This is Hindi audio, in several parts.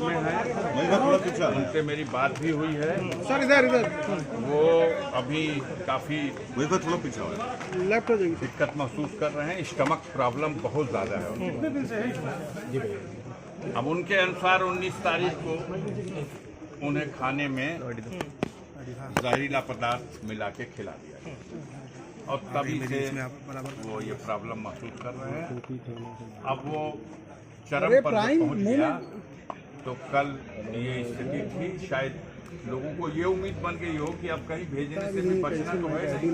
होश में हैं, उनसे मेरी बात भी हुई है। सर इधर वो अभी काफी थोड़ा पीछे लेफ्ट हो जाएगी। दिक्कत महसूस कर रहे हैं, स्टमक प्रॉब्लम बहुत ज्यादा है उनको। कितने दिन से है? अब उनके अनुसार 19 तारीख को उन्हें खाने में जहरीला पदार्थ मिला के खिला दिया गया और तभी से वो ये प्रॉब्लम महसूस कर रहे हैं। अब वो चरम पर पहुंच गया तो कल ये स्थिति थी। शायद लोगों को ये उम्मीद बन गई हो कि अब कहीं भेजने से भी बचना तो है नहीं,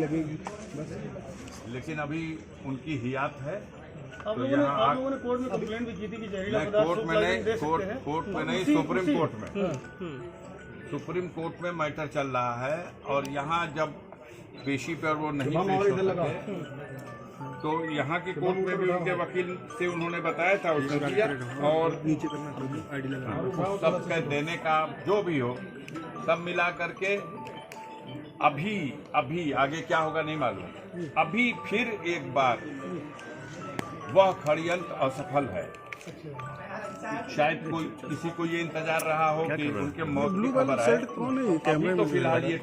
लेकिन अभी उनकी हियात है। तो यहाँ आप लोगों ने कोर्ट में कंप्लेंट भी की थी कि जहरीला पदार्थ कोर्ट में नहीं सुप्रीम कोर्ट में सुप्रीम कोर्ट में मैटर चल रहा है। और यहाँ जब पेशी पर वो नहीं पेश हो सके तो यहाँ की कोर्ट में भी उनके वकील से उन्होंने बताया था, उसने दिया। और सब के देने का जो भी हो सब मिला करके अभी आगे क्या होगा नहीं मालूम। अभी फिर एक बार वह षड्यंत्र असफल है। शायद कोई किसी को ये इंतजार रहा हो कि उनके मौत की खबर है। अभी तो फिलहाल ये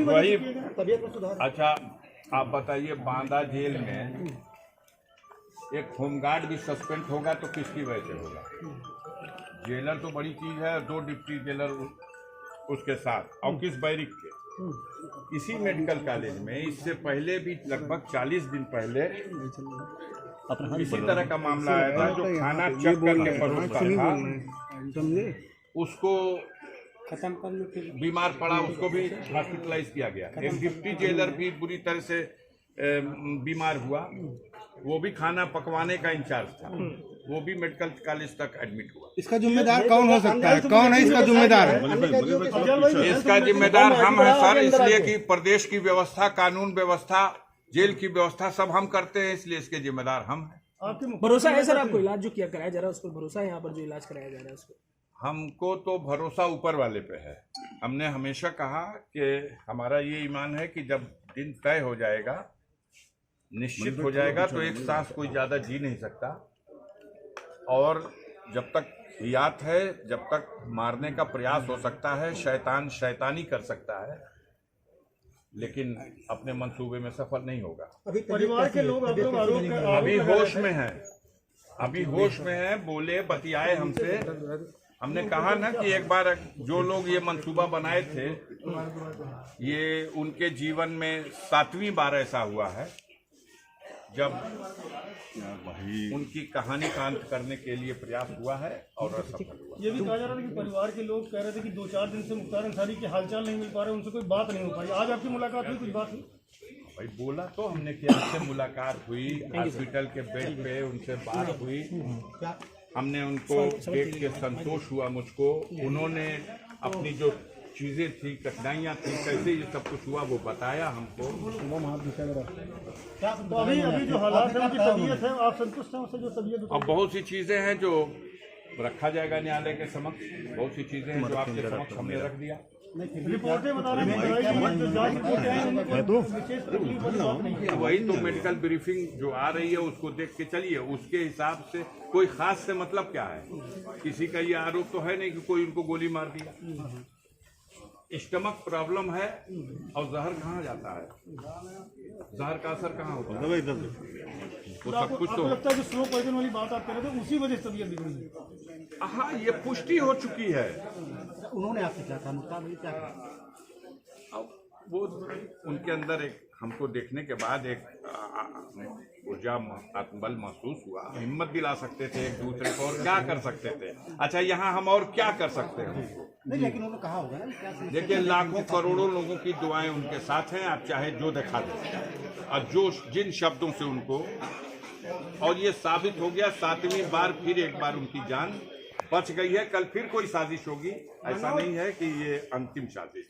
वही। अच्छा आप बताइए, बांदा जेल में एक होमगार्ड भी सस्पेंड होगा तो किसकी वजह से होगा? जेलर तो बड़ी चीज है, 2 डिप्टी जेलर उसके साथ, और किस बैरिक के। इसी मेडिकल कॉलेज में इससे पहले भी लगभग 40 दिन पहले इसी तरह का मामला आया था। जो खाना चेक करके परोसता था उसको खत्म कर बीमार पड़ा, उसको भी हॉस्पिटलाइज किया गया। एक डिप्टी जेलर भी बुरी तरह से बीमार हुआ, वो भी खाना पकवाने का इंचार्ज था, वो भी मेडिकल कॉलेज तक एडमिट हुआ। इसका जिम्मेदार कौन हो सकता है? कौन है इसका जिम्मेदार? इसका जिम्मेदार हम हैं सर, इसलिए कि प्रदेश की व्यवस्था, कानून व्यवस्था, जेल की व्यवस्था सब हम करते हैं, इसलिए इसके जिम्मेदार हम हैं। भरोसा है सर आपको? इलाज जो किया कराया जा रहा है उस पर भरोसा है? यहाँ पर जो इलाज कराया जा रहा है उस पर हमको तो भरोसा ऊपर वाले पे है। हमने हमेशा कहा कि हमारा ये ईमान है कि जब दिन तय हो जाएगा, निश्चित हो जाएगा, तो एक सांस कोई ज्यादा जी नहीं सकता। और जब तक हियात है, जब तक मारने का प्रयास हो सकता है, शैतान शैतानी कर सकता है, लेकिन अपने मंसूबे में सफल नहीं होगा। अभी परिवार के लोग अभी होश में हैं, अभी होश में हैं, बोले बतियाए हमसे। हमने कहा ना कि एक बार जो लोग ये मंसूबा बनाए थे, ये उनके जीवन में 7वीं बार ऐसा हुआ है जब उनकी कहानी का अंत करने के लिए प्रयास हुआ है और असफल हुआ। ये भी कहा जा रहा था कि परिवार के लोग कह रहे थे कि 2-4 दिन से मुख्तार अंसारी के हालचाल नहीं मिल पा रहे, उनसे कोई बात नहीं हो पाई। आज आपकी मुलाकात हुई, कुछ बात हुई? भाई बोला तो हमने कि उनसे मुलाकात हुई, हॉस्पिटल के बेड पे उनसे बात हुई। हमने उनको देख के संतोष हुआ मुझको। उन्होंने अपनी जो चीजें थी, कठिनाइयाँ थी, कैसे ये सब कुछ हुआ, वो बताया हमको। तो अभी जो हालात है, उनकी तबीयत है, आप संतुष्ट हैं उससे? जो तबीयत अब बहुत सी चीजें हैं जो रखा जाएगा न्यायालय के समक्ष, बहुत सी चीजें हैं जो आपके समक्ष हमने रख दिया। रिपोर्टें बता रही हैं, वही तो मेडिकल ब्रीफिंग जो आ रही है उसको देख के चलिए, उसके हिसाब से। कोई खास से मतलब क्या है? किसी का ये आरोप तो है नहीं कि कोई उनको गोली मार दिया। स्टमक प्रॉब्लम है और जहर कहाँ जाता है? जहर का असर कहाँ होता है? वो सब कुछ तो लगता है कि स्लो पॉइजन वाली बात आप कह रहे थे, उसी वजह से तबीयत बिगड़ी। हाँ, ये पुष्टि हो चुकी है। उन्होंने आपसे क्या कहा? मुख्तार भाई क्या कहा? वो उनके अंदर एक, हमको देखने के बाद एक ऊर्जा, आत्मबल महसूस हुआ। हिम्मत दिला सकते थे एक दूसरे को, और क्या कर सकते थे? अच्छा, यहाँ हम और क्या कर सकते हैं उनको? नहीं, लेकिन उन्होंने कहा होगा ना। देखिए, लाखों करोड़ों लोगों की दुआएं उनके साथ हैं। आप चाहे जो दिखा दें, और जो जिन शब्दों से उनको, और ये साबित हो गया 7वीं बार फिर एक बार उनकी जान बच गई है। कल फिर कोई साजिश होगी, ऐसा नहीं है कि ये अंतिम साजिश।